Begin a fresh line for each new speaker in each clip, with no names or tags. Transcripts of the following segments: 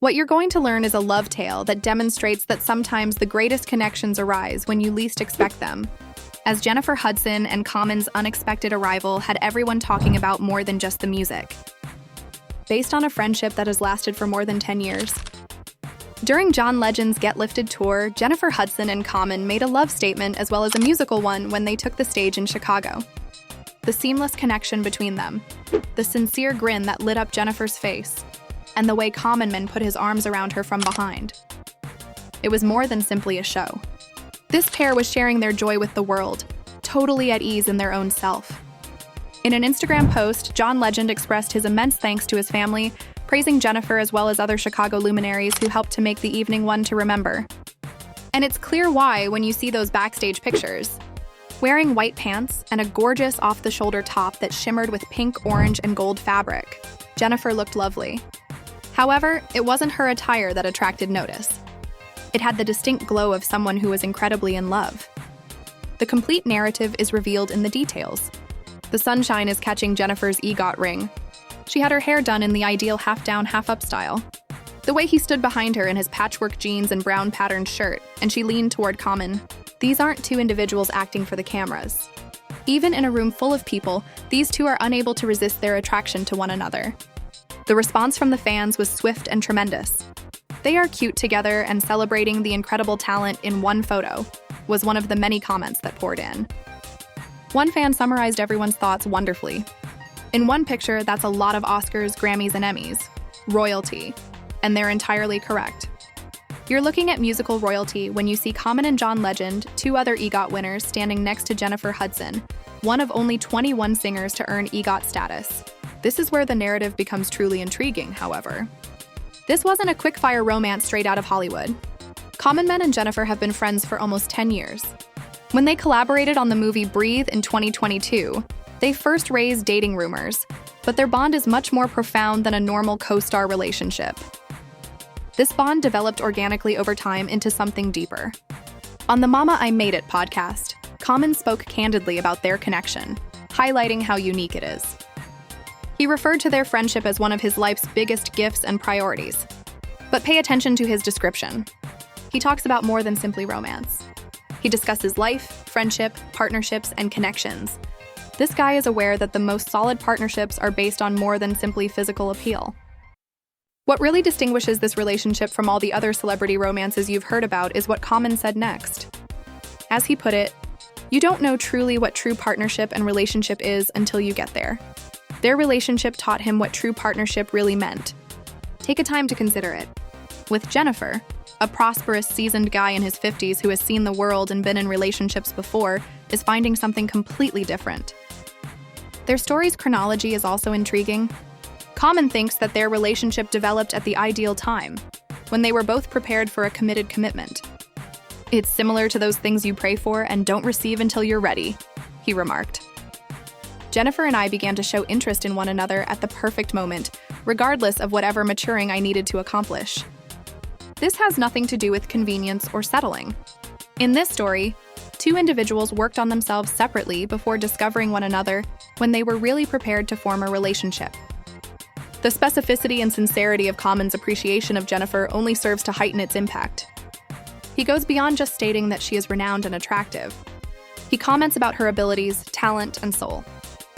What you're going to learn is a love tale that demonstrates that sometimes the greatest connections arise when you least expect them. As Jennifer Hudson and Common's unexpected arrival had everyone talking about more than just the music. Based on a friendship that has lasted for more than 10 years. During John Legend's Get Lifted tour, Jennifer Hudson and Common made a love statement as well as a musical one when they took the stage in Chicago. The seamless connection between them, the sincere grin that lit up Jennifer's face, and the way Common put his arms around her from behind. It was more than simply a show. This pair was sharing their joy with the world, totally at ease in their own self. In an Instagram post, John Legend expressed his immense thanks to his family, praising Jennifer as well as other Chicago luminaries who helped to make the evening one to remember. And it's clear why when you see those backstage pictures. Wearing white pants and a gorgeous off-the-shoulder top that shimmered with pink, orange, and gold fabric, Jennifer looked lovely. However, it wasn't her attire that attracted notice. It had the distinct glow of someone who was incredibly in love. The complete narrative is revealed in the details. The sunshine is catching Jennifer's EGOT ring. She had her hair done in the ideal half-down, half-up style. The way he stood behind her in his patchwork jeans and brown patterned shirt, and she leaned toward Common. These aren't two individuals acting for the cameras. Even in a room full of people, these two are unable to resist their attraction to one another. The response from the fans was swift and tremendous. "They are cute together and celebrating the incredible talent in one photo," was one of the many comments that poured in. One fan summarized everyone's thoughts wonderfully. "In one picture, that's a lot of Oscars, Grammys, and Emmys. Royalty." And they're entirely correct. You're looking at musical royalty when you see Common and John Legend, two other EGOT winners, standing next to Jennifer Hudson, one of only 21 singers to earn EGOT status. This is where the narrative becomes truly intriguing, however. This wasn't a quick-fire romance straight out of Hollywood. Common and Jennifer have been friends for almost 10 years. When they collaborated on the movie Breathe in 2022, they first raised dating rumors, but their bond is much more profound than a normal co-star relationship. This bond developed organically over time into something deeper. On the Mama I Made It podcast, Common spoke candidly about their connection, highlighting how unique it is. He referred to their friendship as one of his life's biggest gifts and priorities. But pay attention to his description. He talks about more than simply romance. He discusses life, friendship, partnerships, and connections. This guy is aware that the most solid partnerships are based on more than simply physical appeal. What really distinguishes this relationship from all the other celebrity romances you've heard about is what Common said next. As he put it, "You don't know truly what true partnership and relationship is until you get there." Their relationship taught him what true partnership really meant. Take a time to consider it. With Jennifer, a prosperous, seasoned guy in his 50s who has seen the world and been in relationships before, is finding something completely different. Their story's chronology is also intriguing. Common thinks that their relationship developed at the ideal time, when they were both prepared for a committed commitment. "It's similar to those things you pray for and don't receive until you're ready," he remarked. "Jennifer and I began to show interest in one another at the perfect moment, regardless of whatever maturing I needed to accomplish." This has nothing to do with convenience or settling. In this story, two individuals worked on themselves separately before discovering one another when they were really prepared to form a relationship. The specificity and sincerity of Common's appreciation of Jennifer only serves to heighten its impact. He goes beyond just stating that she is renowned and attractive. He comments about her abilities, talent, and soul.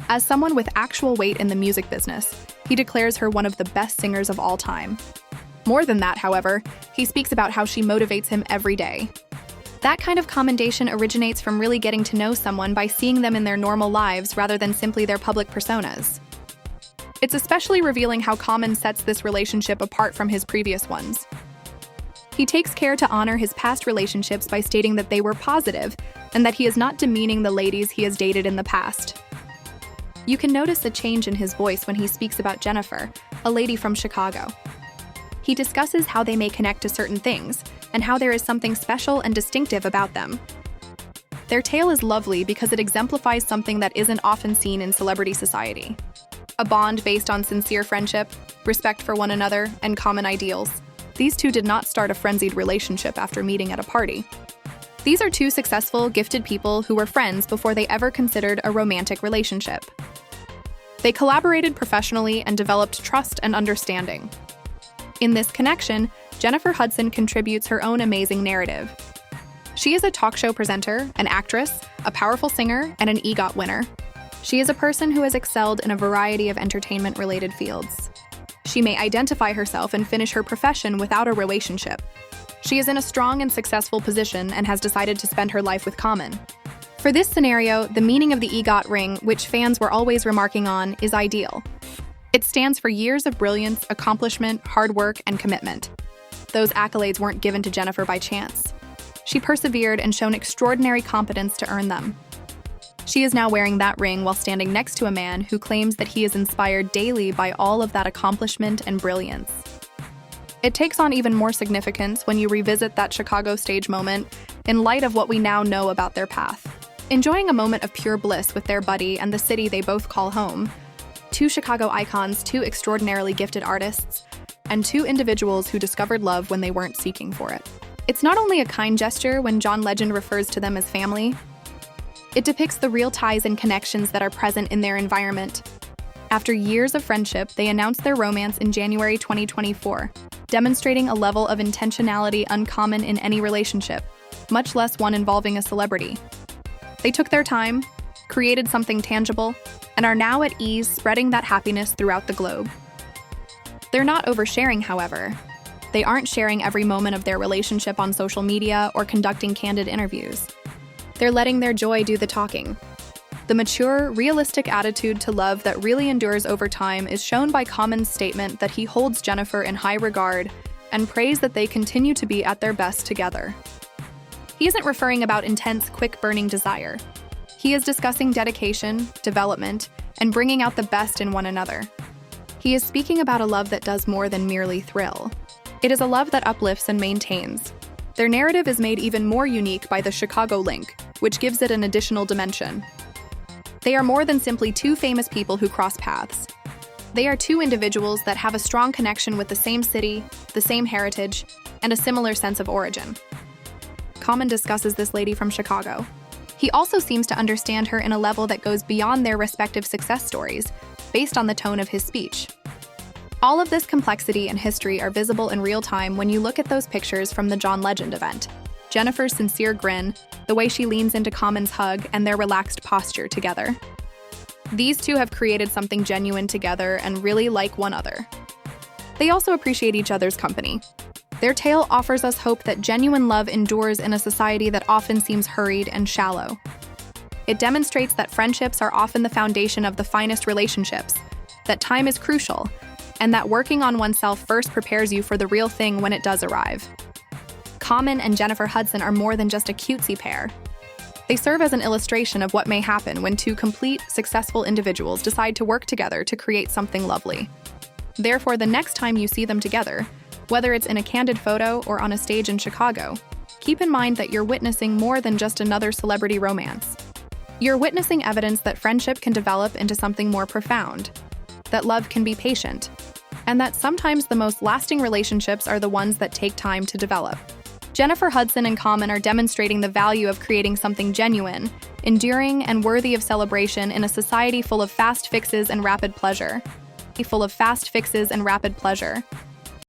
As someone with actual weight in the music business, he declares her one of the best singers of all time. More than that, however, he speaks about how she motivates him every day. That kind of commendation originates from really getting to know someone by seeing them in their normal lives rather than simply their public personas. It's especially revealing how Common sets this relationship apart from his previous ones. He takes care to honor his past relationships by stating that they were positive and that he is not demeaning the ladies he has dated in the past. You can notice a change in his voice when he speaks about Jennifer, a lady from Chicago. He discusses how they may connect to certain things and how there is something special and distinctive about them. Their tale is lovely because it exemplifies something that isn't often seen in celebrity society. A bond based on sincere friendship, respect for one another, and common ideals. These two did not start a frenzied relationship after meeting at a party. These are two successful, gifted people who were friends before they ever considered a romantic relationship. They collaborated professionally and developed trust and understanding. In this connection, Jennifer Hudson contributes her own amazing narrative. She is a talk show presenter, an actress, a powerful singer, and an EGOT winner. She is a person who has excelled in a variety of entertainment-related fields. She may identify herself and finish her profession without a relationship. She is in a strong and successful position and has decided to spend her life with Common. For this scenario, the meaning of the EGOT ring, which fans were always remarking on, is ideal. It stands for years of brilliance, accomplishment, hard work, and commitment. Those accolades weren't given to Jennifer by chance. She persevered and shown extraordinary competence to earn them. She is now wearing that ring while standing next to a man who claims that he is inspired daily by all of that accomplishment and brilliance. It takes on even more significance when you revisit that Chicago stage moment in light of what we now know about their path. Enjoying a moment of pure bliss with their buddy and the city they both call home, two Chicago icons, two extraordinarily gifted artists, and two individuals who discovered love when they weren't seeking for it. It's not only a kind gesture when John Legend refers to them as family, it depicts the real ties and connections that are present in their environment. After years of friendship, they announced their romance in January 2024, demonstrating a level of intentionality uncommon in any relationship, much less one involving a celebrity. They took their time, created something tangible, and are now at ease spreading that happiness throughout the globe. They're not oversharing, however. They aren't sharing every moment of their relationship on social media or conducting candid interviews. They're letting their joy do the talking. The mature, realistic attitude to love that really endures over time is shown by Common's statement that he holds Jennifer in high regard and prays that they continue to be at their best together. He isn't referring about intense, quick-burning desire. He is discussing dedication, development, and bringing out the best in one another. He is speaking about a love that does more than merely thrill. It is a love that uplifts and maintains. Their narrative is made even more unique by the Chicago link, which gives it an additional dimension. They are more than simply two famous people who cross paths. They are two individuals that have a strong connection with the same city, the same heritage, and a similar sense of origin. Common discusses this lady from Chicago. He also seems to understand her in a level that goes beyond their respective success stories, based on the tone of his speech. All of this complexity and history are visible in real time when you look at those pictures from the John Legend event. Jennifer's sincere grin, the way she leans into Common's hug, and their relaxed posture together. These two have created something genuine together and really like one another. They also appreciate each other's company. Their tale offers us hope that genuine love endures in a society that often seems hurried and shallow. It demonstrates that friendships are often the foundation of the finest relationships, that time is crucial, and that working on oneself first prepares you for the real thing when it does arrive. Common and Jennifer Hudson are more than just a cutesy pair. They serve as an illustration of what may happen when two complete, successful individuals decide to work together to create something lovely. Therefore, the next time you see them together, whether it's in a candid photo or on a stage in Chicago, keep in mind that you're witnessing more than just another celebrity romance. You're witnessing evidence that friendship can develop into something more profound, that love can be patient, and that sometimes the most lasting relationships are the ones that take time to develop. Jennifer Hudson and Common are demonstrating the value of creating something genuine, enduring, and worthy of celebration in a society full of fast fixes and rapid pleasure.